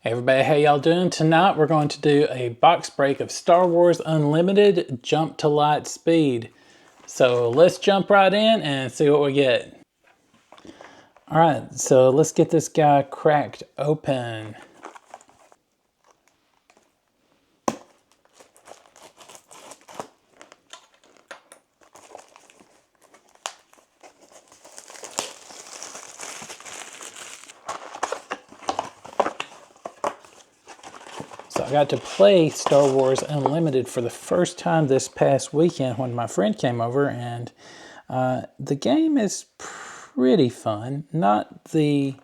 Hey everybody, how y'all doing? Tonight we're going to do a box break of Star Wars Unlimited Jump to Lightspeed. So let's jump right in and see what we get. Alright, so let's get this guy cracked open. So I got to play Star Wars Unlimited for the first time this past weekend when my friend came over, and the game is pretty fun. Not the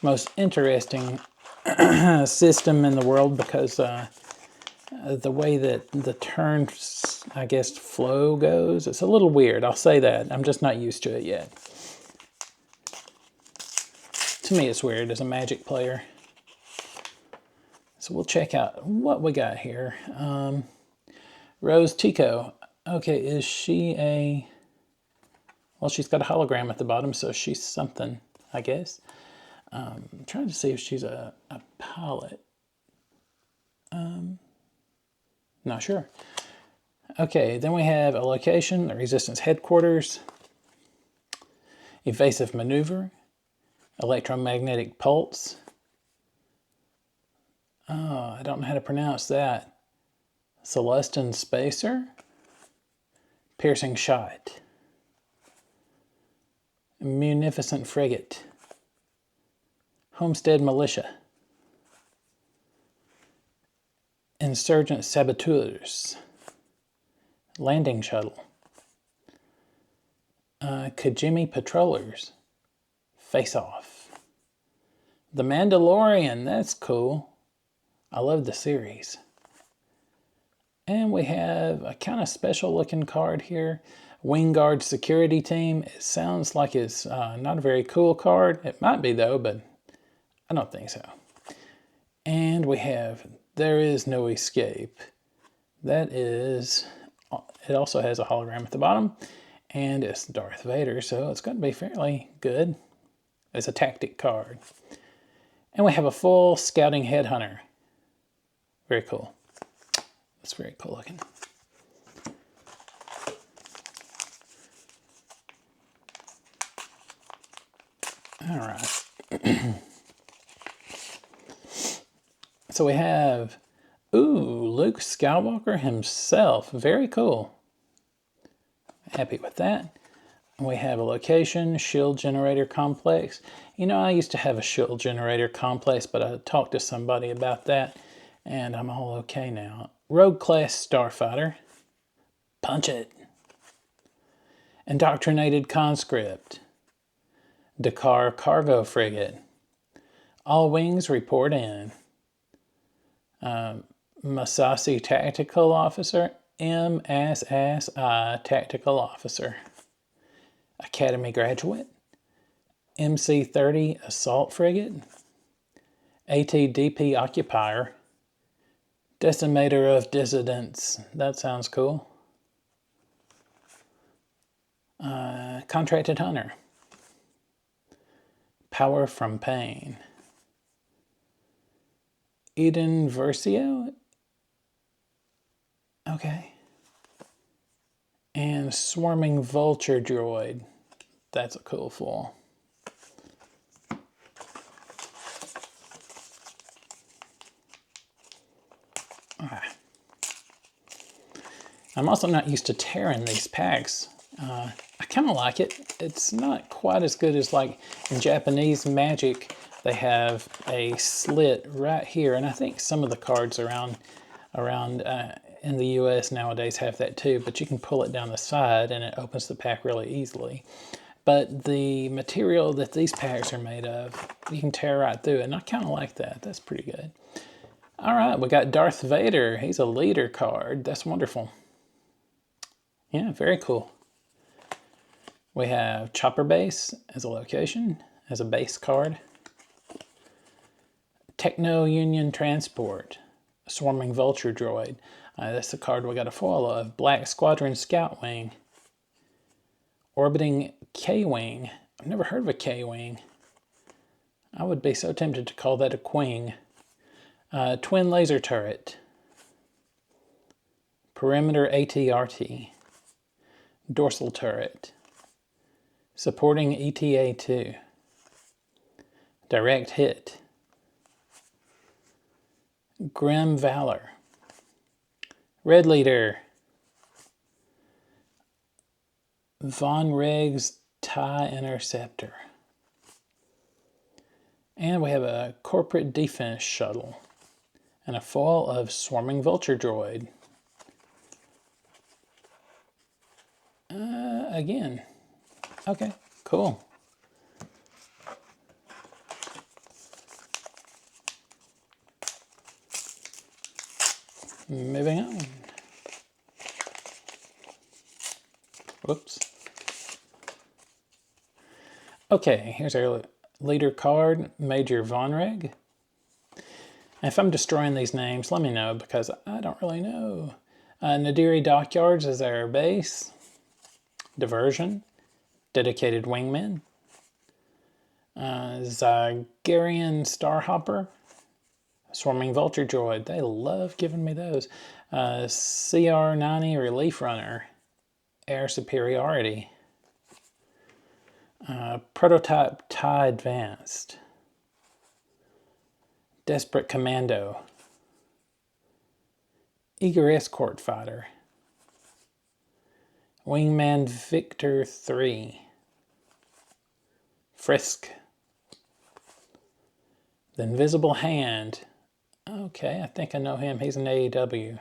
most interesting system in the world because the way that the turns, I guess, flow goes, it's a little weird. I'll say that. I'm just not used to it yet. To me, it's weird as a Magic player. So we'll check out what we got here. Rose Tico. Okay, is she a... Well, she's got a hologram at the bottom, so she's something, I guess. I'm trying to see if she's a pilot. Not sure. Okay, then we have a location, the Resistance headquarters, evasive maneuver, electromagnetic pulse. Oh, I don't know how to pronounce that. Celestin spacer, piercing shot, munificent frigate, homestead militia, insurgent saboteurs, landing shuttle, Kajimi patrollers, face off, The Mandalorian. That's cool. I love the series. And we have a kind of special looking card here. Wingard Security Team. It sounds like it's not a very cool card. It might be though, but I don't think so. And we have There Is No Escape. That is, it also has a hologram at the bottom. And it's Darth Vader, so it's going to be fairly good. It's a tactic card. And we have a full Scouting Headhunter. Very cool. That's very cool looking. All right. So we have, Luke Skywalker himself. Very cool. Happy with that. We have a location, shield generator complex. You know, I used to have a shield generator complex, but I talked to somebody about that, and I'm all okay now. Rogue class starfighter. Punch it. Indoctrinated conscript. Dakar cargo frigate. All wings report in. Masasi tactical officer. MSSI tactical officer. Academy graduate. MC-30 assault frigate. ATDP occupier. Decimator of dissidents. That sounds cool. Contracted hunter. Power from pain. Eden Versio. Okay. And swarming vulture droid. That's a cool fool. I'm also not used to tearing these packs. I kind of like it. It's not quite as good as like in Japanese Magic. They have a slit right here, and I think some of the cards around in the US nowadays have that too, but you can pull it down the side and it opens the pack really easily. But the material that these packs are made of, you can tear right through it, and I kind of like that. That's pretty good. All right, we got Darth Vader. He's a leader card. That's wonderful. Yeah, very cool. We have Chopper Base as a location, as a base card. Techno Union Transport, Swarming Vulture Droid. That's the card we got a foil of. Black Squadron Scout Wing. Orbiting K-Wing. I've never heard of a K-Wing. I would be so tempted to call that a Queen. Twin laser turret. Perimeter ATRT. Dorsal turret. Supporting ETA-2. Direct hit. Grim Valor. Red Leader. Von Reg's TIE Interceptor. And we have a corporate defense shuttle. And a foil of Swarming Vulture Droid. Again. Okay, cool. Moving on. Whoops. Okay, here's our leader card, Major Von Reg. And if I'm destroying these names, let me know because I don't really know. Nadiri Dockyards is our base. Diversion. Dedicated Wingmen. Zygarian Starhopper. Swarming Vulture Droid. They love giving me those. CR-90 Relief Runner. Air Superiority. Prototype TIE Advanced. Desperate Commando. Eager Escort Fighter. Wingman Victor 3. Frisk. The Invisible Hand. Okay, I think I know him. He's an AEW.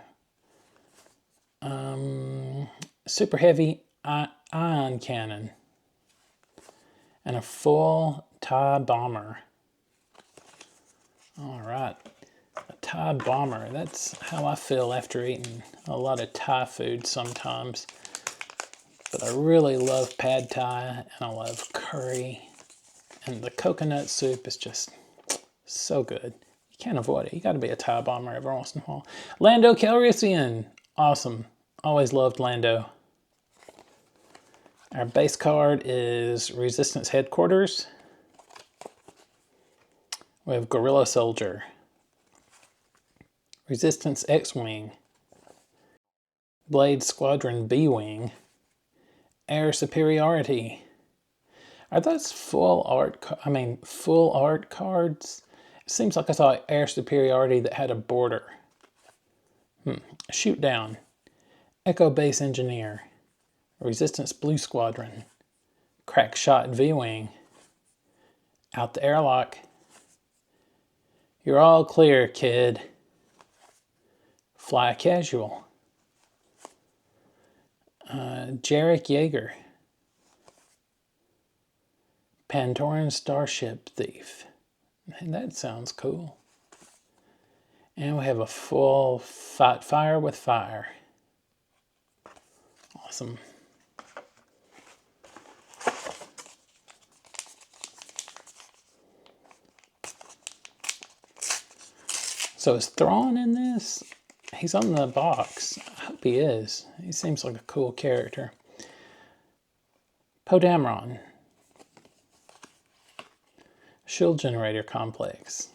Super Heavy Ion Cannon. And a full TIE Bomber. Alright. A TIE Bomber. That's how I feel after eating a lot of Thai food sometimes. But I really love pad Thai and I love curry. And the coconut soup is just so good. You can't avoid it. You gotta be a TIE Bomber every once in a while. Lando Calrissian. Awesome. Always loved Lando. Our base card is Resistance Headquarters. We have Guerrilla Soldier. Resistance X-Wing. Blade Squadron B-Wing. Air Superiority. Are those full art cards? It seems like I saw Air Superiority that had a border. Shoot Down. Echo Base Engineer. Resistance Blue Squadron. Crack Shot V-Wing. Out the airlock. You're all clear, kid. Fly Casual. Jarek Yeager. Pantoran Starship Thief. And that sounds cool. And we have a full Fight Fire with Fire. Awesome. So is Thrawn in this? He's on the box. I hope he is. He seems like a cool character. Poe Dameron. Shield Generator Complex.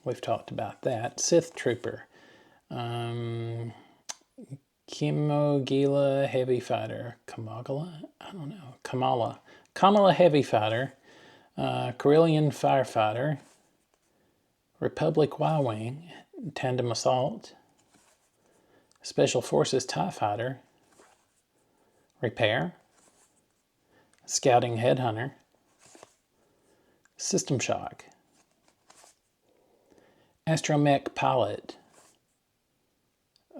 We've talked about that. Sith Trooper. Kimogila Heavy Fighter. Kamala? I don't know. Kamala Heavy Fighter. Corellian Firefighter. Republic Y-Wing. Tandem Assault. Special Forces TIE Fighter. Repair. Scouting Headhunter. System Shock. Astromech Pilot.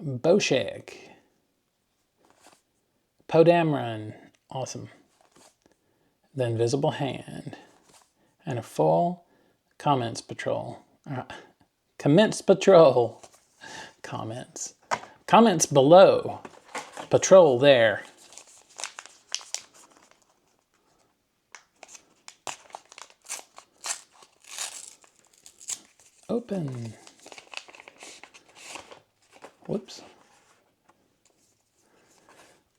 Boshek. Poe Dameron. Awesome. The Invisible Hand. And a full Commence Patrol. Commence Patrol. Comments. Comments below. Patrol there. Open. Whoops.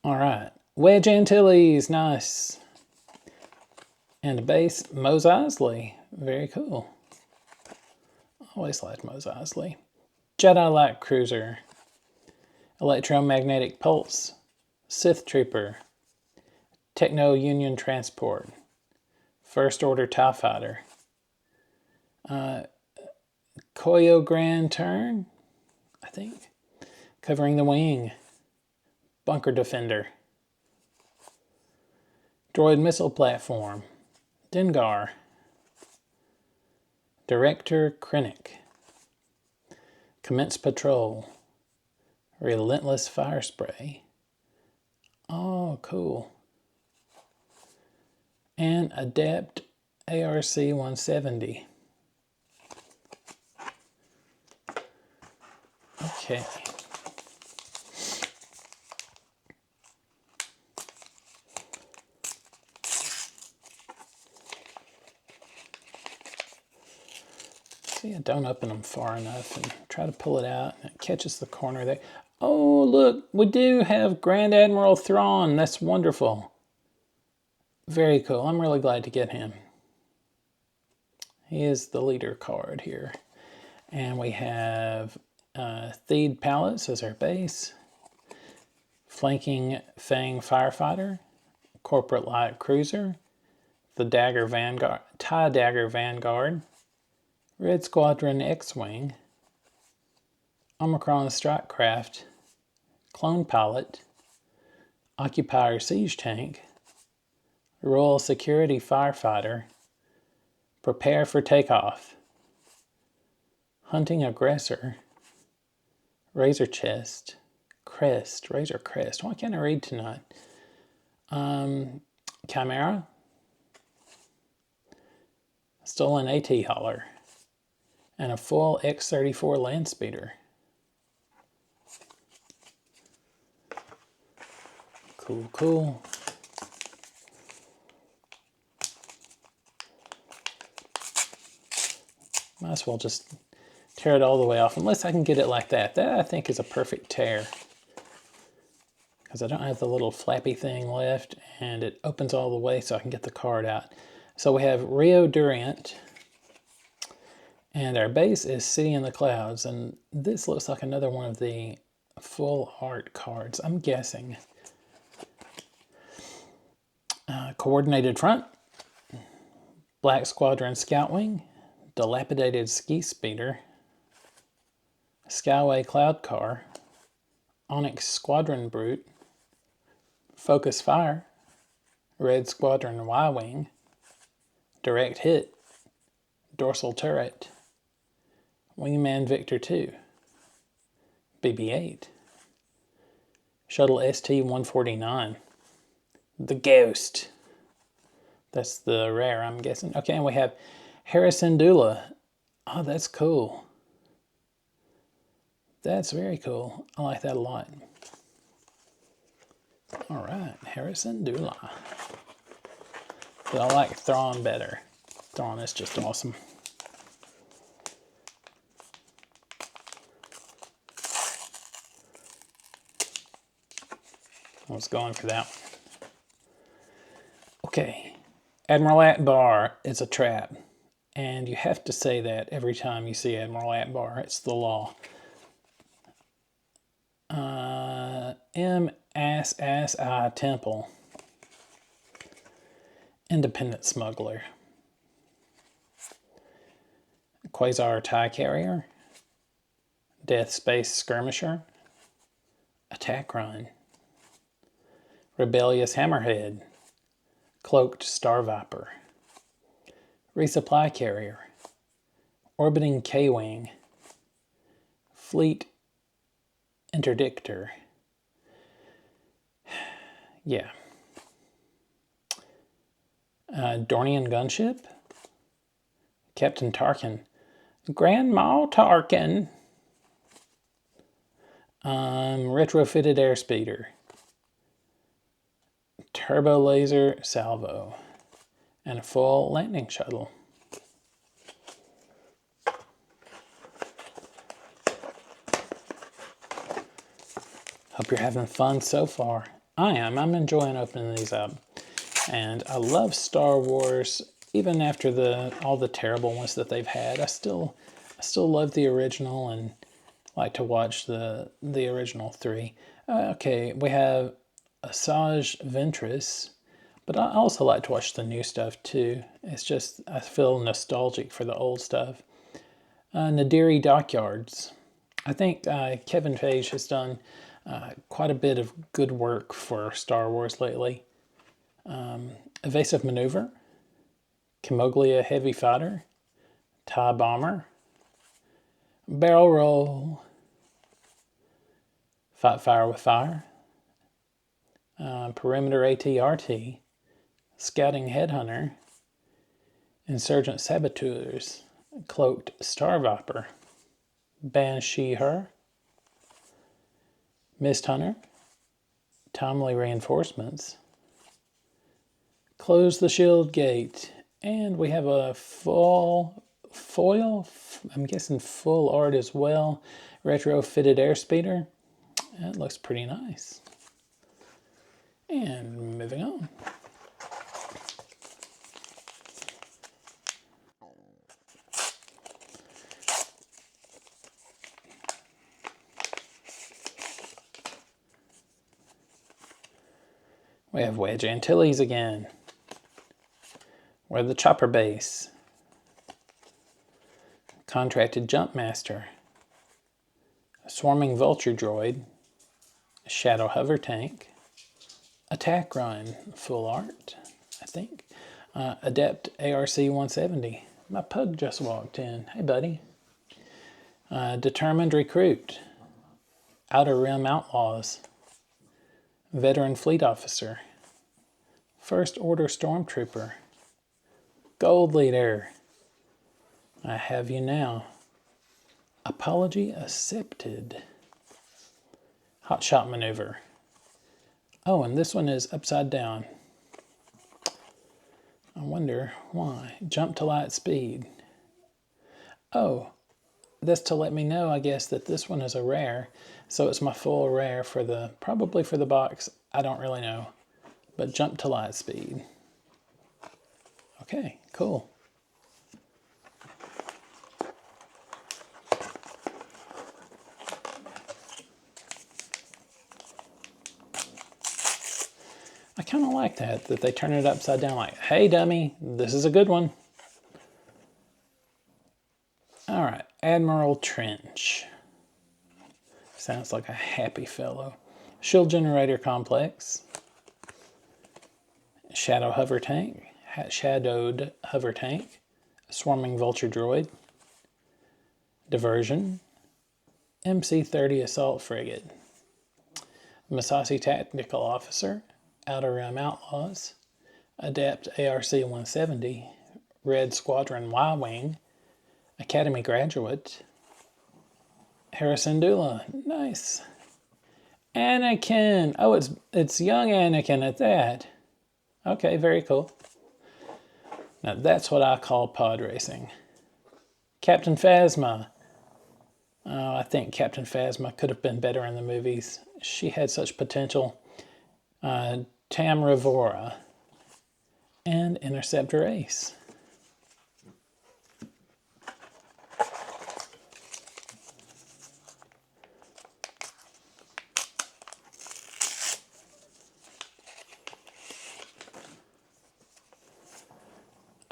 All right. Wedge Antilles. Nice. And a base, Mos Eisley. Very cool. Always liked Mos Eisley. Jedi Light Cruiser, Electromagnetic Pulse, Sith Trooper, Techno Union Transport, First Order TIE Fighter, Koyo Grand Turn, I think, Covering the Wing, Bunker Defender, Droid Missile Platform, Dengar, Director Krennic, Commence Patrol, Relentless Fire Spray. Oh, cool. And Adapt ARC 170. Okay. See, I don't open them far enough and try to pull it out, and it catches the corner there. Oh, look, we do have Grand Admiral Thrawn. That's wonderful. Very cool. I'm really glad to get him. He is the leader card here. And we have Theed Palace as our base. Flanking Fang Firefighter. Corporate Light Cruiser. The Dagger Vanguard, TIE Dagger Vanguard. Red Squadron X-Wing. Omicron Strike Craft. Clone Pilot. Occupier Siege Tank. Royal Security Firefighter. Prepare for Takeoff. Hunting Aggressor. Razor Chest. Crest. Razor Crest. Why can't I read tonight? Chimera. Stolen AT Hauler. And a full X-34 land speeder. Cool, cool. Might as well just tear it all the way off, unless I can get it like that. That, I think, is a perfect tear. Because I don't have the little flappy thing left, and it opens all the way so I can get the card out. So we have Rio Durant, and our base is City in the Clouds, and this looks like another one of the full art cards, I'm guessing. Coordinated Front, Black Squadron Scout Wing, Dilapidated Ski Speeder, Skyway Cloud Car, Onyx Squadron Brute, Focus Fire, Red Squadron Y-Wing, Direct Hit, Dorsal Turret, Wingman Victor 2, BB-8, Shuttle ST-149, the Ghost. That's the rare, I'm guessing. Okay, and we have Harrison Dula. Oh, that's cool. That's very cool. I like that a lot. All right, Harrison Dula. But I like Thrawn better. Thrawn is just awesome. I was going for that one. Okay, Admiral Akbar is a trap. And you have to say that every time you see Admiral Akbar. It's the law. M.S.S.I. Temple. Independent Smuggler. Quasar TIE Carrier. Death Space Skirmisher. Attack Run. Rebellious Hammerhead. Cloaked Star Viper. Resupply Carrier. Orbiting K-Wing. Fleet Interdictor. Yeah. Dornian Gunship. Captain Tarkin. Grandma Tarkin. Retrofitted Airspeeder. Turbo Laser Salvo. And a full landing shuttle. Hope you're having fun so far. I am. I'm enjoying opening these up. And I love Star Wars, even after all the terrible ones that they've had. I still love the original, and like to watch the original three. Okay, we have Asajj Ventress, but I also like to watch the new stuff too. It's just, I feel nostalgic for the old stuff. Nadiri Dockyards. I think Kevin Feige has done quite a bit of good work for Star Wars lately. Evasive Maneuver, Kimoglia Heavy Fighter, TIE Bomber, Barrel Roll, Fight Fire with Fire, Perimeter ATRT, Scouting Headhunter, Insurgent Saboteurs, Cloaked Star Viper, Banshee Her, Mist Hunter, Timely Reinforcements, Close the Shield Gate, and we have a full foil, I'm guessing full art as well, retrofitted airspeeder. That looks pretty nice. And moving on. We have Wedge Antilles again. We're the Chopper Base. Contracted Jump Master. Swarming Vulture Droid. Shadow Hover Tank. Attack Run, full art, I think. Adept ARC 170. My pug just walked in. Hey, buddy. Determined Recruit. Outer Rim Outlaws. Veteran Fleet Officer. First Order Stormtrooper. Gold Leader. I have you now. Apology accepted. Hotshot Maneuver. Oh, and this one is upside down. I wonder why. Jump to Lightspeed. Oh, that's to let me know, I guess, that this one is a rare. So it's my full rare for the, probably for the box. I don't really know. But Jump to Lightspeed. Okay, cool. I kind of like that they turn it upside down like, hey dummy, this is a good one. All right, Admiral Trench. Sounds like a happy fellow. Shield Generator Complex. Shadowed Hover Tank. Swarming Vulture Droid. Diversion. MC-30 Assault Frigate. Masasi Tactical Officer. Outer Rim Outlaws. Adept ARC 170. Red Squadron Y-Wing. Academy Graduate. Hera Syndulla. Nice. Anakin. Oh, it's young Anakin at that. Okay, very cool. Now that's what I call pod racing. Captain Phasma. Oh, I think Captain Phasma could have been better in the movies. She had such potential. Tamravora. And Interceptor Ace.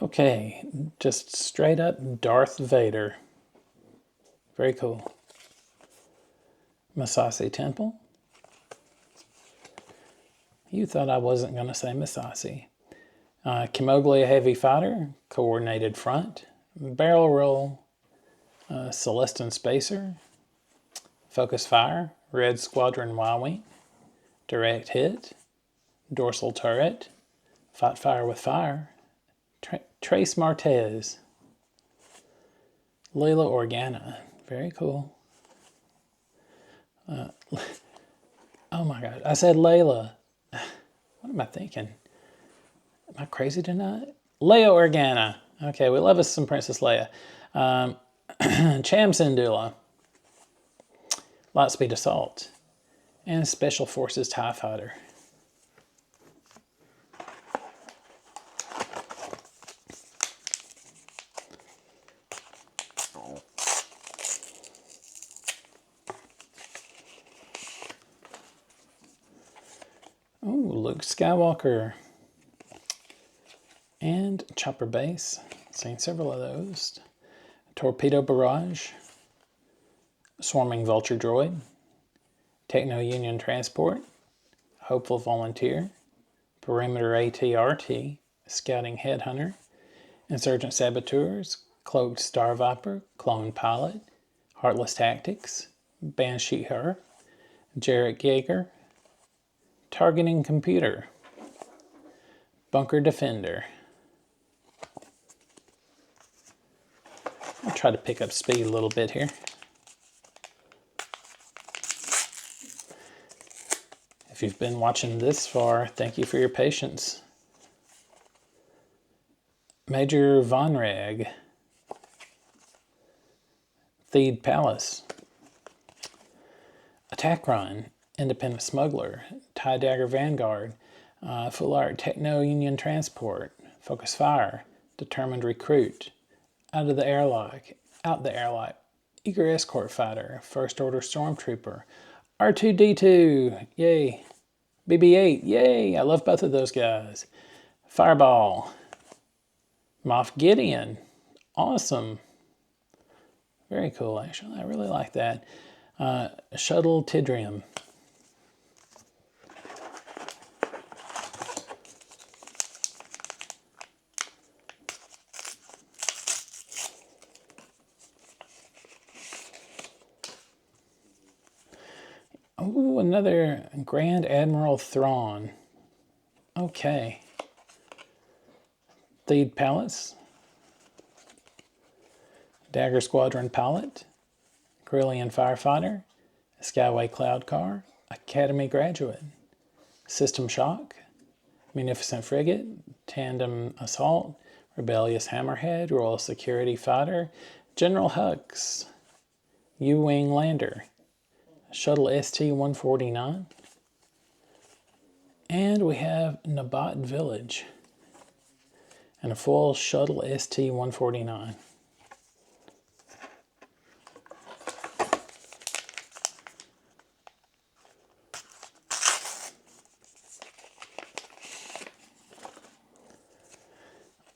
Okay, just straight up Darth Vader. Very cool. Masasi Temple. You thought I wasn't going to say Masasi. Kimoglia Heavy Fighter, Coordinated Front. Barrel Roll, Celestin Spacer. Focus Fire, Red Squadron Y-Wing. Direct Hit. Dorsal Turret. Fight Fire with Fire. Trace Martez. Layla Organa. Very cool. Oh my God. I said Layla. What am I thinking? Am I crazy tonight? Leia Organa. Okay, we love us some Princess Leia. Cham Syndulla. Lightspeed Assault. And Special Forces TIE Fighter. Oh, Luke Skywalker. And Chopper Base. Seen several of those. Torpedo Barrage. Swarming Vulture Droid. Techno Union Transport. Hopeful Volunteer. Perimeter AT-RT. Scouting Headhunter. Insurgent Saboteurs. Cloaked Star Viper. Clone Pilot. Heartless Tactics. Banshee Her. Jarek Yeager. Targeting Computer. Bunker Defender. I'll try to pick up speed a little bit here. If you've been watching this far, thank you for your patience. Major Von Reg. Theed Palace. Attack Run. Independent Smuggler. TIE Dagger Vanguard. Full Art Techno Union Transport. Focus Fire. Determined Recruit. Out the Airlock. Eager Escort Fighter. First Order Stormtrooper. R2-D2. Yay. BB-8. Yay. I love both of those guys. Fireball. Moff Gideon. Awesome. Very cool, actually. I really like that. Shuttle Tidrium. Oh, another Grand Admiral Thrawn. Okay. Theed Palace. Dagger Squadron Pilot. Corellian Firefighter. Skyway Cloud Car. Academy Graduate. System Shock. Munificent Frigate. Tandem Assault. Rebellious Hammerhead. Royal Security Fighter. General Hux. U-Wing Lander. Shuttle ST-149. And we have Nabat Village. And a full Shuttle ST-149.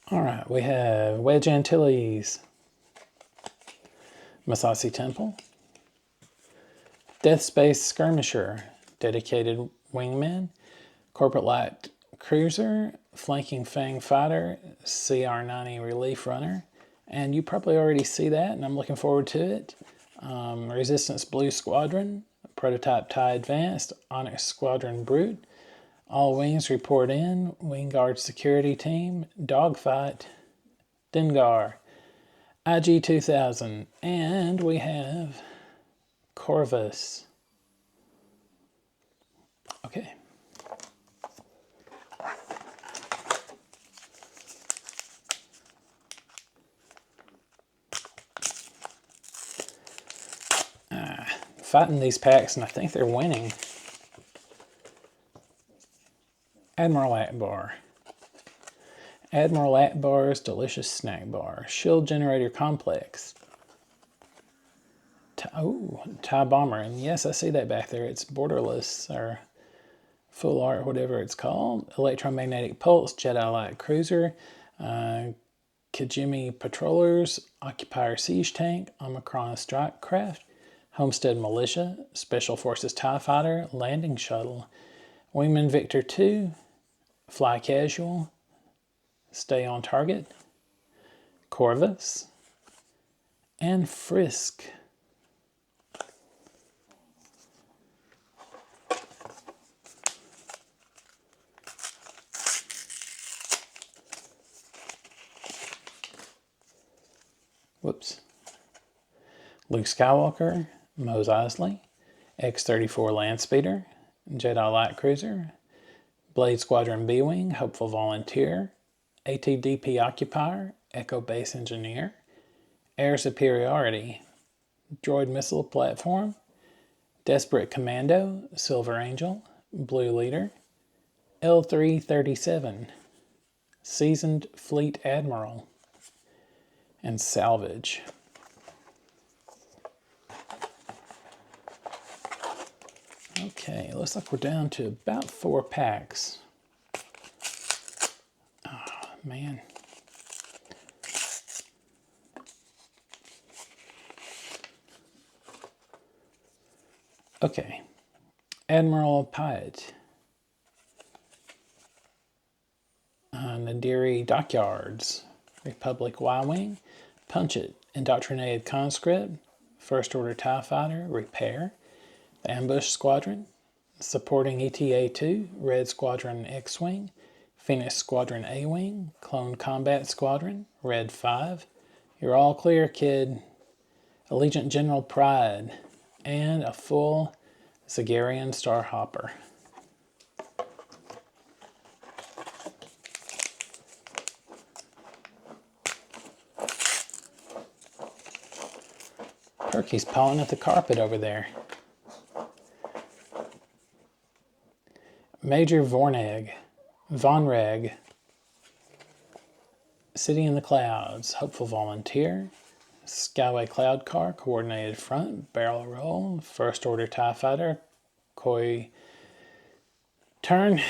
All right, we have Wedge Antilles. Masasi Temple. Death Space Skirmisher, Dedicated Wingman, Corporate Light Cruiser, Flanking Fang Fighter, CR-90 Relief Runner, and you probably already see that, and I'm looking forward to it. Resistance Blue Squadron, Prototype TIE Advanced, Onyx Squadron Brute, All Wings Report In, Wingguard Security Team, Dogfight, Dengar, IG-2000, and we have Corvus. Okay. Fighting these packs, and I think they're winning. Admiral Akbar. Admiral Akbar's Delicious Snack Bar. Shield Generator Complex. TIE Bomber. And yes, I see that back there. It's borderless, or full art, whatever it's called. Electromagnetic Pulse. Jedi Light Cruiser. Kijimi Patrollers. Occupier Siege Tank. Omicron Strike Craft. Homestead Militia. Special Forces TIE Fighter. Landing Shuttle. Wingman Victor 2. Fly Casual. Stay on Target. Corvus. And Frisk. Whoops. Luke Skywalker, Mos Eisley, X-34 Landspeeder, Jedi Light Cruiser, Blade Squadron B-Wing, Hopeful Volunteer, ATDP Occupier, Echo Base Engineer, Air Superiority, Droid Missile Platform, Desperate Commando, Silver Angel, Blue Leader, L337, Seasoned Fleet Admiral, and Salvage. Okay, looks like we're down to about 4 packs. Oh, man. Okay. Admiral Pyatt. Nadiri Dockyards. Republic Y-Wing. Punch It. Indoctrinated Conscript. First Order TIE Fighter. Repair. The Ambush Squadron. Supporting ETA-2. Red Squadron X-Wing. Phoenix Squadron A-Wing. Clone Combat Squadron. Red 5. You're all clear, kid. Allegiant General Pride. And a full Zagarian Starhopper. Perky's pawing at the carpet over there. Major Vonreg. City in the Clouds. Hopeful Volunteer. Skyway Cloud Car. Coordinated Front. Barrel Roll. First Order TIE Fighter. Koi Turn.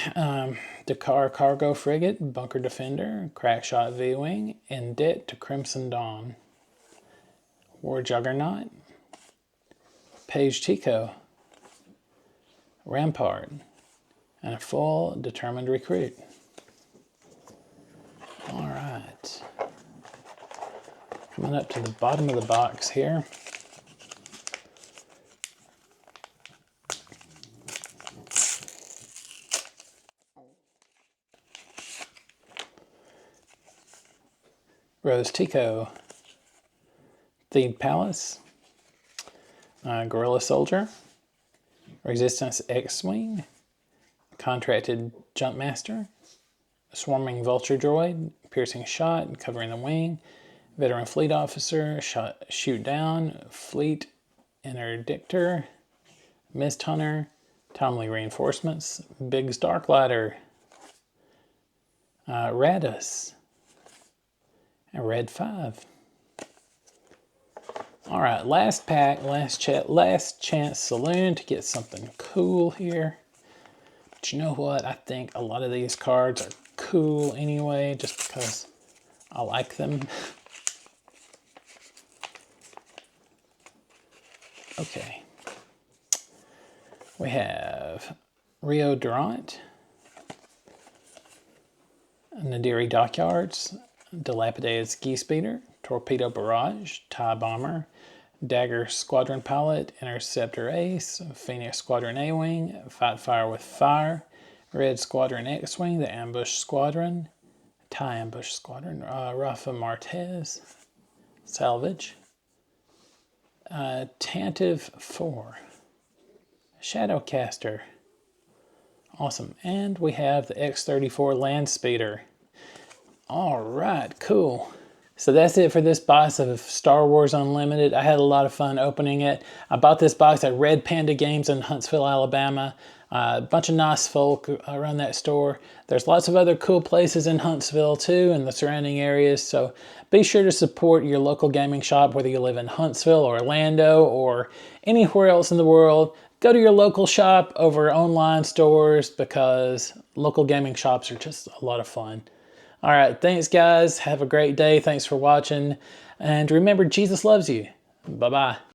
Dakar Cargo Frigate. Bunker Defender. Crackshot V-Wing. In Debt to Crimson Dawn. War Juggernaut. Page Tico. Rampart. And a full Determined Recruit. All right. Coming up to the bottom of the box here. Rose Tico. Theed Palace. Guerrilla Soldier. Resistance X-Wing. Contracted Jumpmaster. Swarming Vulture Droid. Piercing Shot. Covering the Wing. Veteran Fleet Officer. Shoot Down. Fleet Interdictor. Mist Hunter. Timely Reinforcements. Biggs Darklighter. Radus. And Red 5. All right, last pack, last chance saloon to get something cool here. But you know what? I think a lot of these cards are cool anyway, just because I like them. Okay. We have Rio Durant, Nadiri Dockyards, Dilapidated Ski Speeder, Torpedo Barrage, TIE Bomber, Dagger Squadron Pilot, Interceptor Ace, Phoenix Squadron A-Wing, Fight Fire with Fire, Red Squadron X-Wing, the Ambush Squadron, TIE Ambush Squadron, Rafa Martez, Salvage, Tantive 4, Shadowcaster, awesome, and we have the X-34 Land Speeder. All right, cool. So that's it for this box of Star Wars Unlimited. I had a lot of fun opening it. I bought this box at Red Panda Games in Huntsville, Alabama. A bunch of nice folk around that store. There's lots of other cool places in Huntsville too and the surrounding areas. So be sure to support your local gaming shop, whether you live in Huntsville or Orlando or anywhere else in the world. Go to your local shop over online stores because local gaming shops are just a lot of fun. All right, thanks guys. Have a great day. Thanks for watching. And remember, Jesus loves you. Bye-bye.